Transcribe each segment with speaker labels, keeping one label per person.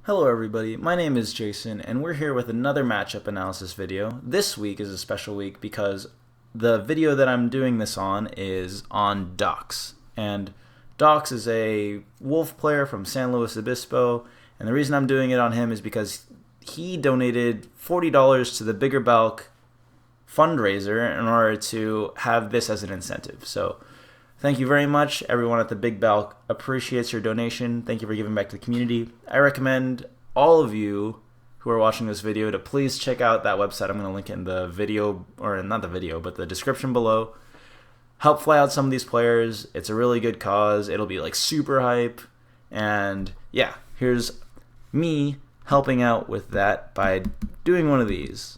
Speaker 1: Hello everybody, my name is Jason and we're here with another matchup analysis video. This week is a special week because the video that I'm doing this on is on Dox. And Dox is a Wolf player from San Luis Obispo, and the reason I'm doing it on him is because he donated $40 to the Bigger Balk fundraiser in order to have this as an incentive. So thank you very much. Everyone at the Big Balk appreciates your donation. Thank you for giving back to the community. I recommend all of you who are watching this video to please check out that website. I'm going to link it in the video, or not the video, but the description below. Help fly out some of these players. It's a really good cause. It'll be like super hype. And yeah, here's me helping out with that by doing one of these.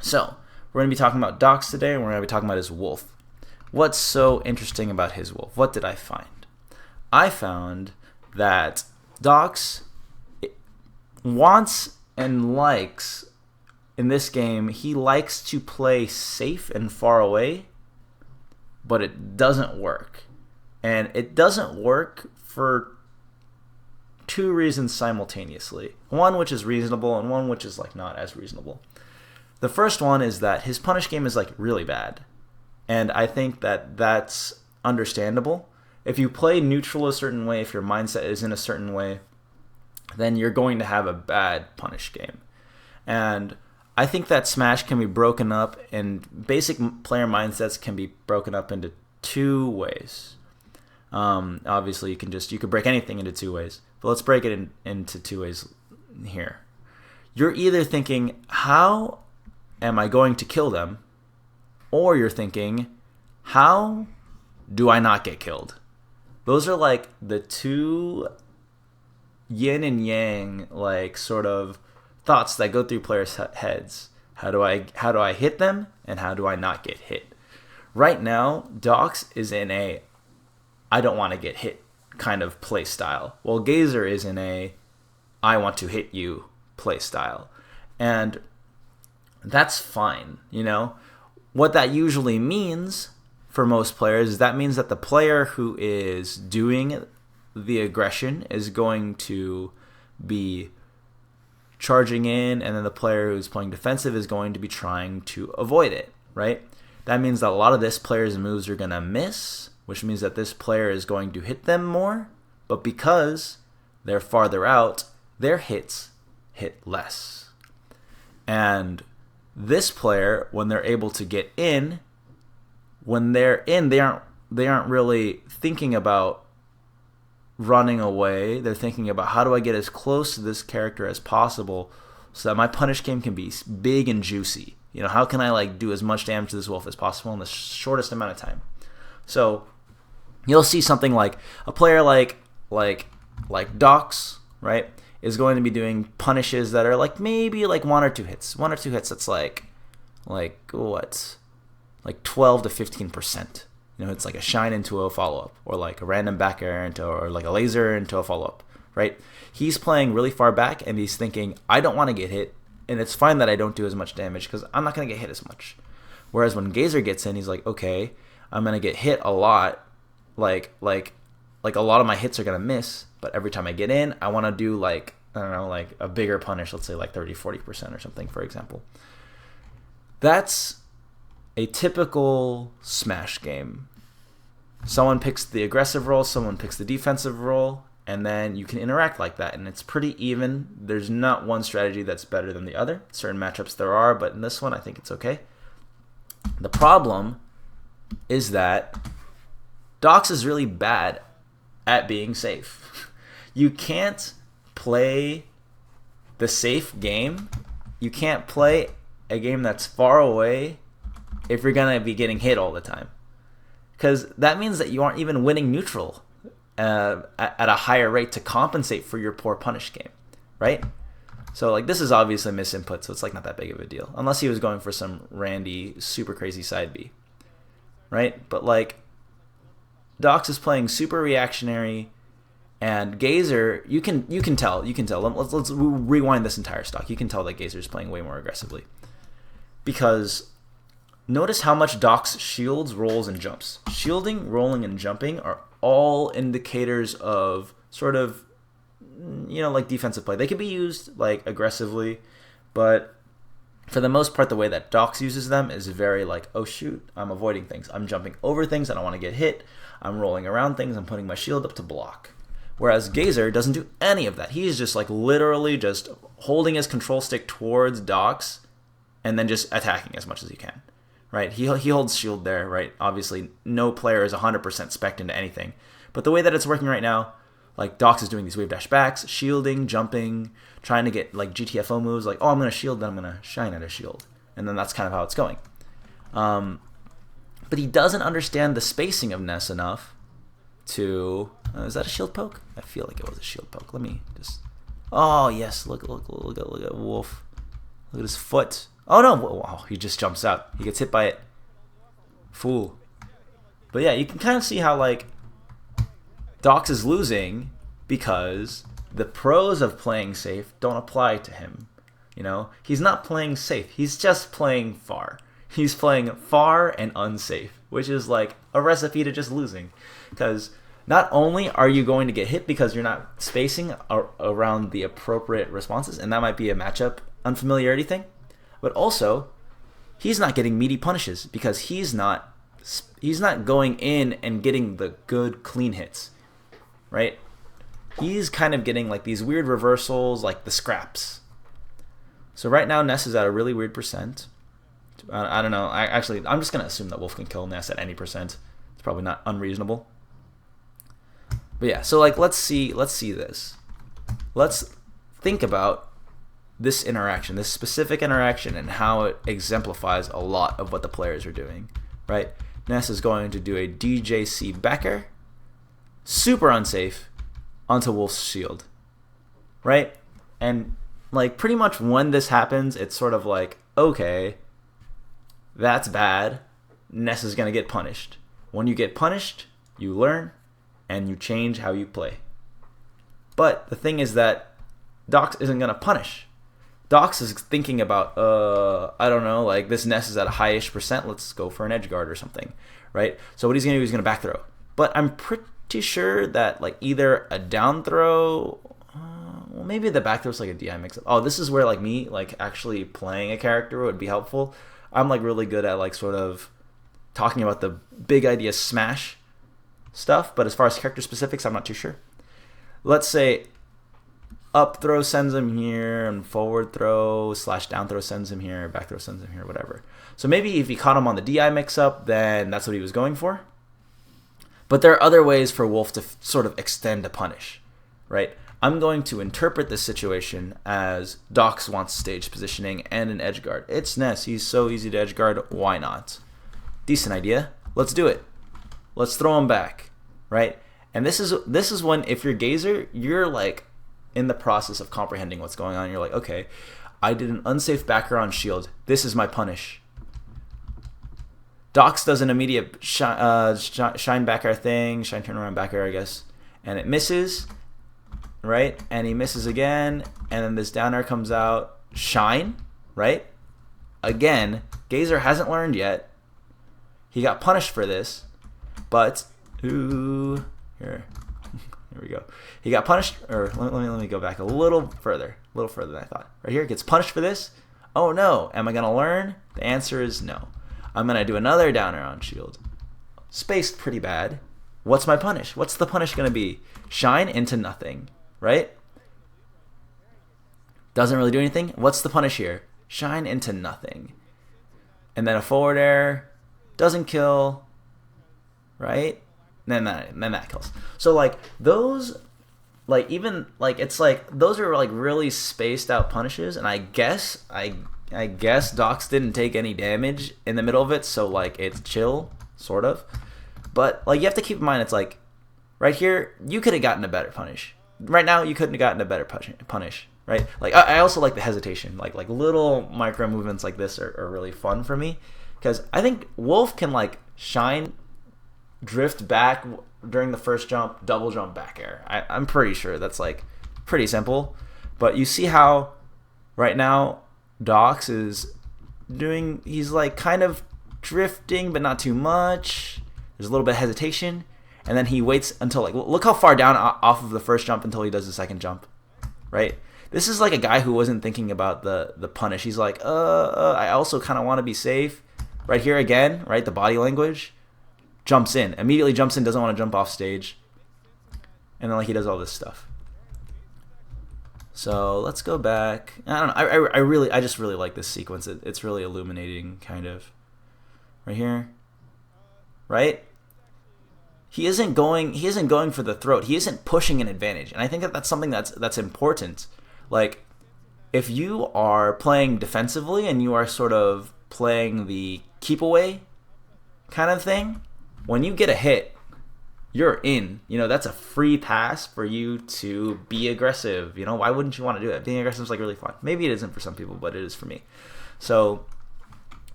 Speaker 1: So we're going to be talking about Dox today, and we're going to be talking about his Wolf. What's so interesting about his Wolf? What did I find? I found that Dox wants and likes, in this game, he likes to play safe and far away, but it doesn't work. And it doesn't work for two reasons simultaneously. One which is reasonable and one which is like not as reasonable. The first one is that his punish game is like really bad. And I think that that's understandable. If you play neutral a certain way, if your mindset is in a certain way, then you're going to have a bad punish game. And I think that Smash can be broken up, and basic player mindsets can be broken up into two ways. Obviously, you could break anything into two ways, but let's break it into two ways here. You're either thinking, how am I going to kill them? Or you're thinking, how do I not get killed? Those are like the two yin and yang, like sort of thoughts that go through players' heads. How do I hit them, and how do I not get hit? Right now, Dox is in a I don't want to get hit kind of play style, while Gazer is in a I want to hit you play style. And that's fine, you know? What that usually means for most players is that means that the player who is doing the aggression is going to be charging in, and then the player who's playing defensive is going to be trying to avoid it, right? That means that a lot of this player's moves are going to miss, which means that this player is going to hit them more, but because they're farther out, their hits hit less. And this player, when they're able to get in, they aren't really thinking about running away. They're thinking about, how do I get as close to this character as possible so that my punish game can be big and juicy? You know, how can I like do as much damage to this wolf as possible in the shortest amount of time? So you'll see something like a player like Dox, right, is going to be doing punishes that are like maybe like one or two hits. That's like what? Like 12 to 15%. You know, it's like a shine into a follow-up, or like a random back air into, or like a laser into a follow-up, right? He's playing really far back, and he's thinking, I don't want to get hit, and it's fine that I don't do as much damage because I'm not going to get hit as much. Whereas when Gazer gets in, he's like, okay, I'm going to get hit a lot, like a lot of my hits are going to miss, but every time I get in, I want to do like, I don't know, like a bigger punish, let's say like 30-40% or something, for example. That's a typical Smash game. Someone picks the aggressive role, someone picks the defensive role, and then you can interact like that, and it's pretty even. There's not one strategy that's better than the other. Certain matchups there are, but in this one, I think it's okay. The problem is that Dox is really bad at being safe. You can't play the safe game. You can't play a game that's far away if you're going to be getting hit all the time. Because that means that you aren't even winning neutral at a higher rate to compensate for your poor punish game, right? So like this is obviously misinput, so it's like not that big of a deal. Unless he was going for some randy, super crazy side B, right? But like Dox is playing super reactionary, and Gazer, you can tell. Let's rewind this entire stock. You can tell that Gazer is playing way more aggressively, because notice how much Dox shields, rolls, and jumps. Shielding, rolling, and jumping are all indicators of sort of like defensive play. They can be used like aggressively, but for the most part, the way that Dox uses them is very like, oh shoot, I'm avoiding things. I'm jumping over things. I don't want to get hit. I'm rolling around things. I'm putting my shield up to block. Whereas Gazer doesn't do any of that. He's just like literally just holding his control stick towards Dox and then just attacking as much as he can. Right? He holds shield there, right? Obviously, no player is 100% spec'd into anything. But the way that it's working right now, like Dox is doing these wave dash backs, shielding, jumping, trying to get like GTFO moves, like, oh, I'm going to shield, then I'm going to shine at a shield. And then that's kind of how it's going. But he doesn't understand the spacing of Ness enough to... is that a shield poke? I feel like it was a shield poke. Let me just... Oh, yes. Look at Wolf. Look at his foot. Oh, no. Wow, he just jumps out. He gets hit by it. Fool. But yeah, you can kind of see how, like, Dox is losing because the pros of playing safe don't apply to him. He's not playing safe. He's just playing far. He's playing far and unsafe, which is like a recipe to just losing. Because not only are you going to get hit because you're not spacing around the appropriate responses, and that might be a matchup unfamiliarity thing, but also he's not getting meaty punishes because he's not going in and getting the good clean hits, right? He's kind of getting like these weird reversals, like the scraps. So right now Ness is at a really weird percent. I don't know. I'm just gonna assume that Wolf can kill Ness at any percent. It's probably not unreasonable. But yeah, so like let's see this. Let's think about this interaction, this specific interaction, and how it exemplifies a lot of what the players are doing. Right? Ness is going to do a DJC backer, super unsafe, onto Wolf's shield. Right? And like pretty much when this happens, it's sort of like, okay, that's bad. Ness is going to get punished. When you get punished, you learn and you change how you play. But the thing is that Dox isn't going to punish. Dox is thinking about, I don't know, like this Ness is at a high-ish percent. Let's go for an edge guard or something, right? So what he's going to do is he's going to back throw. But I'm pretty sure that like either a down throw, well, maybe the back throw's like a DI mix-up. Oh, this is where like me like actually playing a character would be helpful. I'm like really good at like sort of talking about the big idea smash stuff, but as far as character specifics, I'm not too sure. Let's say up throw sends him here, and forward throw / down throw sends him here, back throw sends him here, whatever. So maybe if he caught him on the DI mix-up, then that's what he was going for. But there are other ways for Wolf to sort of extend a punish, right? I'm going to interpret this situation as Dox wants stage positioning and an edge guard. It's Ness. He's so easy to edge guard. Why not? Decent idea. Let's do it. Let's throw him back, right? And this is when, if you're Gazer, you're like in the process of comprehending what's going on. You're like, okay, I did an unsafe backer on shield. This is my punish. Dox does an immediate shine backer thing, shine turnaround backer, I guess, and it misses. Right? And he misses again, and then this down air comes out. Shine, right? Again, Gazer hasn't learned yet. He got punished for this, but here we go. He got punished, or let me go back a little further than I thought. Right here, gets punished for this. Oh no, am I gonna learn? The answer is no. I'm gonna do another down air on shield. Spaced pretty bad. What's my punish? What's the punish gonna be? Shine into nothing. Right? Doesn't really do anything. What's the punish here? Shine into nothing. And then a forward air doesn't kill. Right? Then that kills. So like those, like even like it's like those are like really spaced out punishes, and I guess Dox didn't take any damage in the middle of it, so like it's chill, sort of. But like you have to keep in mind, it's like right here you could have gotten a better punish. Right now, you couldn't have gotten a better punish, right? Like I also like the hesitation, like little micro movements like this are really fun for me, because I think Wolf can like shine, drift back during the first jump, double jump back air. I'm pretty sure that's like pretty simple, but you see how right now Dox is doing, he's like kind of drifting, but not too much. There's a little bit of hesitation. And then he waits until, like, look how far down off of the first jump until he does the second jump. right? This is like a guy who wasn't thinking about the punish. He's like, I also kind of want to be safe. Right here again, right? The body language. Jumps in. Immediately jumps in, doesn't want to jump off stage. And then like he does all this stuff. So let's go back. I don't know. I just really like this sequence. It's really illuminating, kind of. Right here. Right? He isn't going for the throat. He isn't pushing an advantage. And I think that that's something that's important. Like, if you are playing defensively and you are sort of playing the keep away kind of thing, when you get a hit, you're in. That's a free pass for you to be aggressive. Why wouldn't you want to do that? Being aggressive is like really fun. Maybe it isn't for some people, but it is for me. So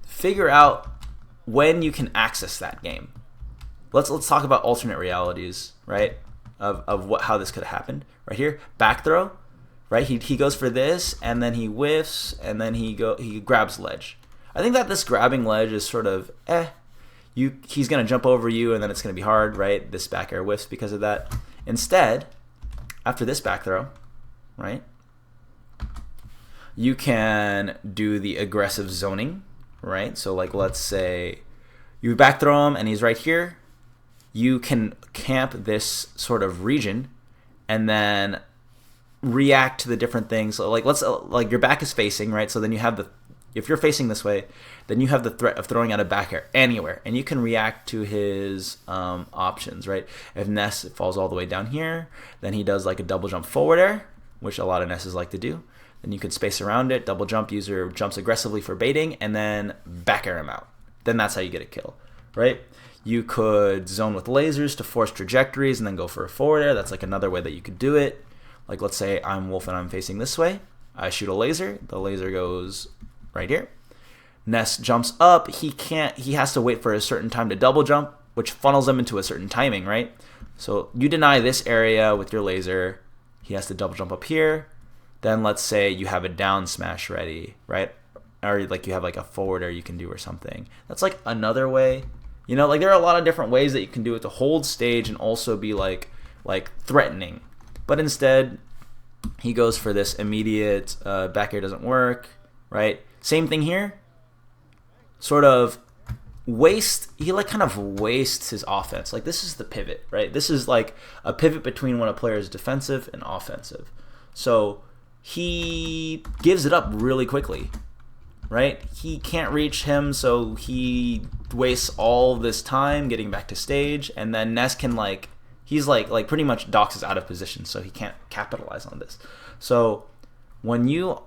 Speaker 1: figure out when you can access that game. Let's talk about alternate realities, right? Of how this could have happened. Right here, back throw, right? He goes for this, and then he whiffs, and then he grabs ledge. I think that this grabbing ledge is sort of he's gonna jump over you, and then it's gonna be hard, right? This back air whiffs because of that. Instead, after this back throw, right? You can do the aggressive zoning, right? So like, let's say you back throw him, and he's right here. You can camp this sort of region and then react to the different things. So like like your back is facing, right? So then you have if you're facing this way, then you have the threat of throwing out a back air anywhere, and you can react to his options, right? If Ness falls all the way down here, then he does like a double jump forward air, which a lot of Nesses like to do. Then you can space around it, double jump, user jumps aggressively for baiting, and then back air him out. Then that's how you get a kill, right? You could zone with lasers to force trajectories and then go for a forward air. That's like another way that you could do it. Like, let's say I'm Wolf and I'm facing this way. I shoot a laser. The laser goes right here. Ness jumps up. He has to wait for a certain time to double jump, which funnels him into a certain timing, right? So you deny this area with your laser. He has to double jump up here. Then let's say you have a down smash ready, right? Or like you have like a forward air you can do or something. That's like another way. Like there are a lot of different ways that you can do it to hold stage and also be like threatening. But instead, he goes for this immediate back air doesn't work, right? Same thing here. Sort of he like kind of wastes his offense. Like this is the pivot, right? This is like a pivot between when a player is defensive and offensive. So he gives it up really quickly, right? He can't reach him, so he wastes all this time getting back to stage, and then Ness can he's like pretty much Dox is out of position, so he can't capitalize on this. So when you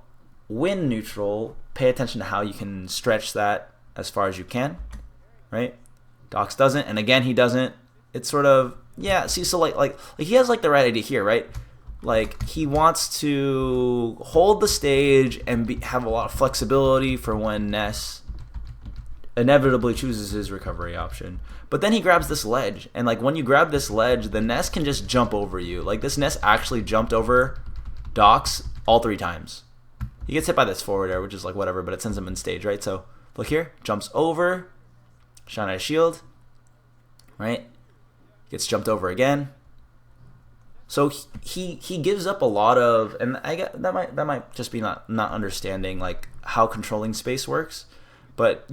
Speaker 1: win neutral, pay attention to how you can stretch that as far as you can, right? Dox doesn't, and again he doesn't. It's sort of see, so like he has like the right idea here, right? Like he wants to hold the stage and have a lot of flexibility for when Ness inevitably chooses his recovery option. But then he grabs this ledge, and like when you grab this ledge, the Ness can just jump over you. Like this Ness actually jumped over Dox all 3 times. He gets hit by this forward air, which is like whatever, but it sends him in stage, right? So look here, jumps over, shine out a shield, right? Gets jumped over again. So he gives up a lot of, and I get that might just be not understanding like how controlling space works. But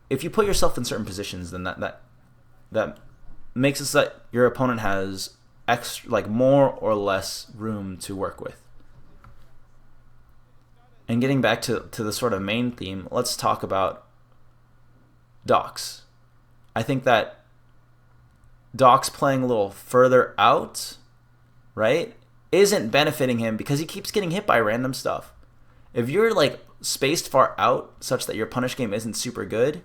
Speaker 1: if you put yourself in certain positions, then that makes it so that your opponent has more or less room to work with. And getting back to the sort of main theme, let's talk about Dox. I think that Dox playing a little further out, right, isn't benefiting him because he keeps getting hit by random stuff. If you're like spaced far out such that your punish game isn't super good,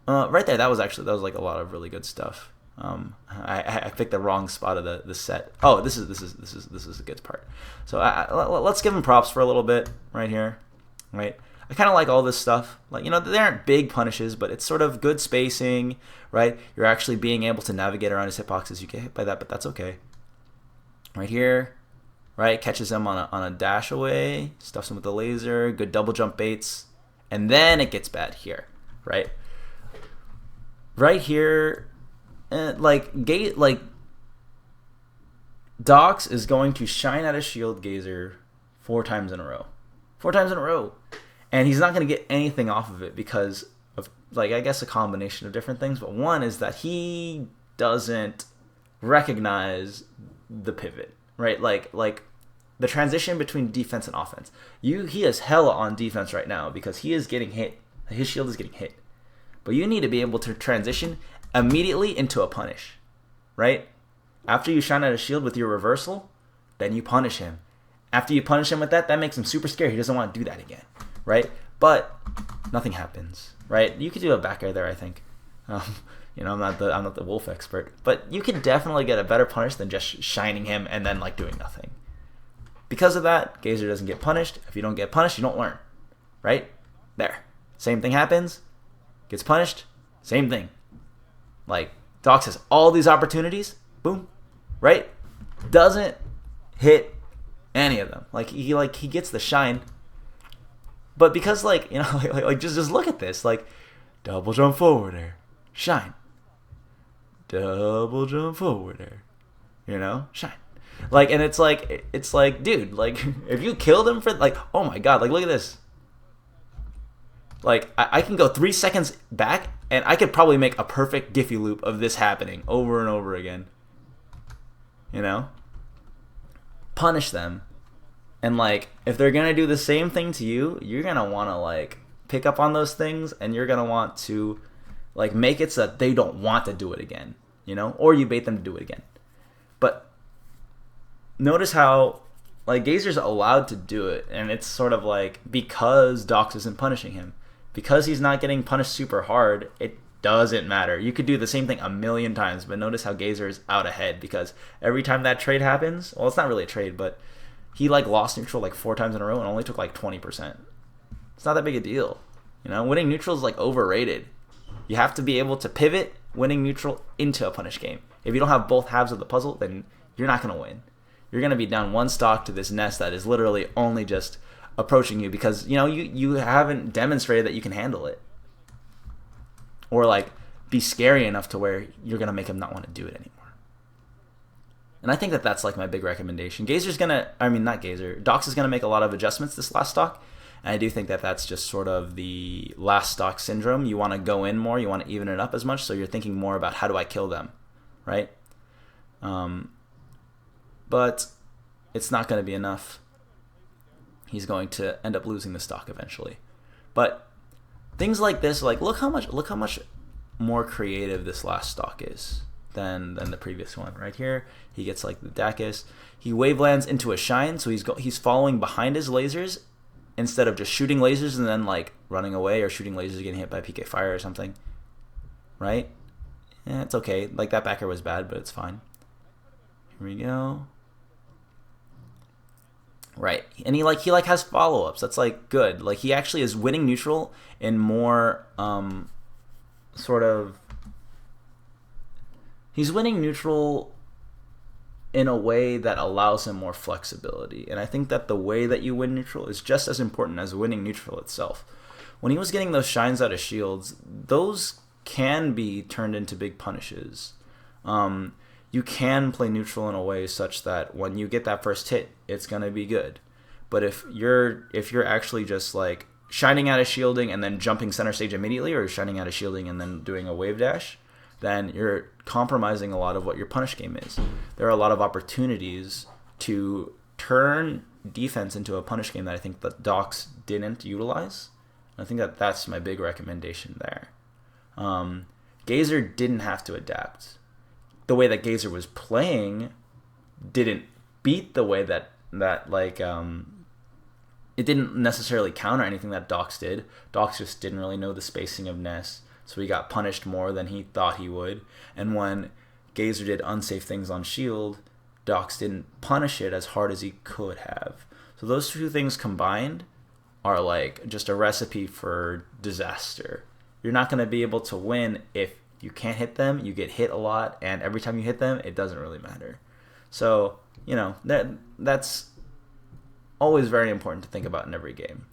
Speaker 1: right there, that was like a lot of really good stuff. I picked the wrong spot of the set. Oh, this is the good part. So let's give him props for a little bit right here, right? I kind of like all this stuff. Like, they aren't big punishes, but it's sort of good spacing, right? You're actually being able to navigate around his hitboxes. You get hit by that, but that's okay. Right here, right? Catches him on a dash away, stuffs him with the laser, good double jump baits, and then it gets bad here, right? Right here, Dox is going to shine at a shield Gazer 4 times in a row. 4 times in a row. And he's not going to get anything off of it because of, like, I guess a combination of different things. But one is that he doesn't recognize the pivot, right? Like the transition between defense and offense. He is hella on defense right now because he is getting hit. His shield is getting hit. But you need to be able to transition immediately into a punish, right? After you shine at a shield with your reversal, then you punish him. After you punish him with that, that makes him super scared. He doesn't want to do that again, right? But nothing happens, right? You could do a back air there, I think. I'm not the wolf expert, but you can definitely get a better punish than just shining him and then like doing nothing. Because of that, Gazer doesn't get punished. If you don't get punished, you don't learn, right? There. Same thing happens. Gets punished. Same thing. Like, Dox has all these opportunities. Boom. Right? Doesn't hit any of them. He gets the shine. But because just look at this. Like, double jump forward air. Shine. Double jump forward air. Shine. And it's like, dude, like, if you killed him for, like, oh my god, like, look at this. Like, I can go 3 seconds back, and I could probably make a perfect Giphy loop of this happening over and over again. Punish them. And, like, if they're going to do the same thing to you, you're going to want to, like, pick up on those things, and you're going to want to, like, make it so that they don't want to do it again, Or you bait them to do it again. But notice how, like, Gazer's allowed to do it, and it's sort of like because Dox isn't punishing him. Because he's not getting punished super hard, it doesn't matter. You could do the same thing a million times, but notice how Gazer is out ahead because every time that trade happens, well, it's not really a trade, but he, like, lost neutral, like, 4 times in a row and only took, like, 20%. It's not that big a deal. Winning neutral is, like, overrated. You have to be able to pivot winning neutral into a punish game. If you don't have both halves of the puzzle, then you're not going to win. You're going to be down 1 stock to this Ness that is literally only just approaching you because, you haven't demonstrated that you can handle it. Or, like, be scary enough to where you're going to make him not want to do it anymore. And I think that that's, like, my big recommendation. Dox is going to make a lot of adjustments this last stock. And I do think that that's just sort of the last stock syndrome. You want to go in more. You want to even it up as much. So you're thinking more about how do I kill them, right? But it's not going to be enough. He's going to end up losing the stock eventually. But things like this, like, look how much more creative this last stock is than the previous one. Right here, he gets, like, the Dacus. He wavelands into a shine, so he's following behind his lasers instead of just shooting lasers and then, like, running away or shooting lasers getting hit by PK fire or something. Right? Yeah, it's okay. Like, that backer was bad, but it's fine. Here we go. Right. And he has follow-ups. That's, like, good. Like, he actually is winning neutral in more he's winning neutral in a way that allows him more flexibility. And I think that the way that you win neutral is just as important as winning neutral itself. When he was getting those shines out of shields, those can be turned into big punishes. You can play neutral in a way such that when you get that first hit, it's going to be good. But if you're actually just, like, shining out of shielding and then jumping center stage immediately, or shining out of shielding and then doing a wave dash, then you're compromising a lot of what your punish game is. There are a lot of opportunities to turn defense into a punish game that I think that Dox didn't utilize. I think that that's my big recommendation there. Gazer didn't have to adapt. The way that Gazer was playing didn't beat the way that it didn't necessarily counter anything that Dox did. Dox just didn't really know the spacing of Ness, so he got punished more than he thought he would. And when Gazer did unsafe things on shield, Dox didn't punish it as hard as he could have. So those two things combined are, like, just a recipe for disaster. You're not going to be able to win if you can't hit them. You get hit a lot, and every time you hit them, it doesn't really matter. So, that's always very important to think about in every game.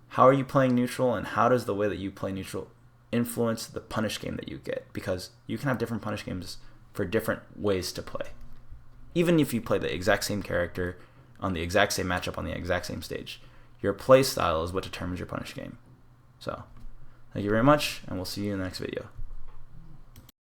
Speaker 1: How are you playing neutral, and how does the way that you play neutral influence the punish game that you get? Because you can have different punish games for different ways to play. even if you play the exact same character on the exact same matchup on the exact same stage, your play style is what determines your punish game. So, thank you very much, and we'll see you in the next video.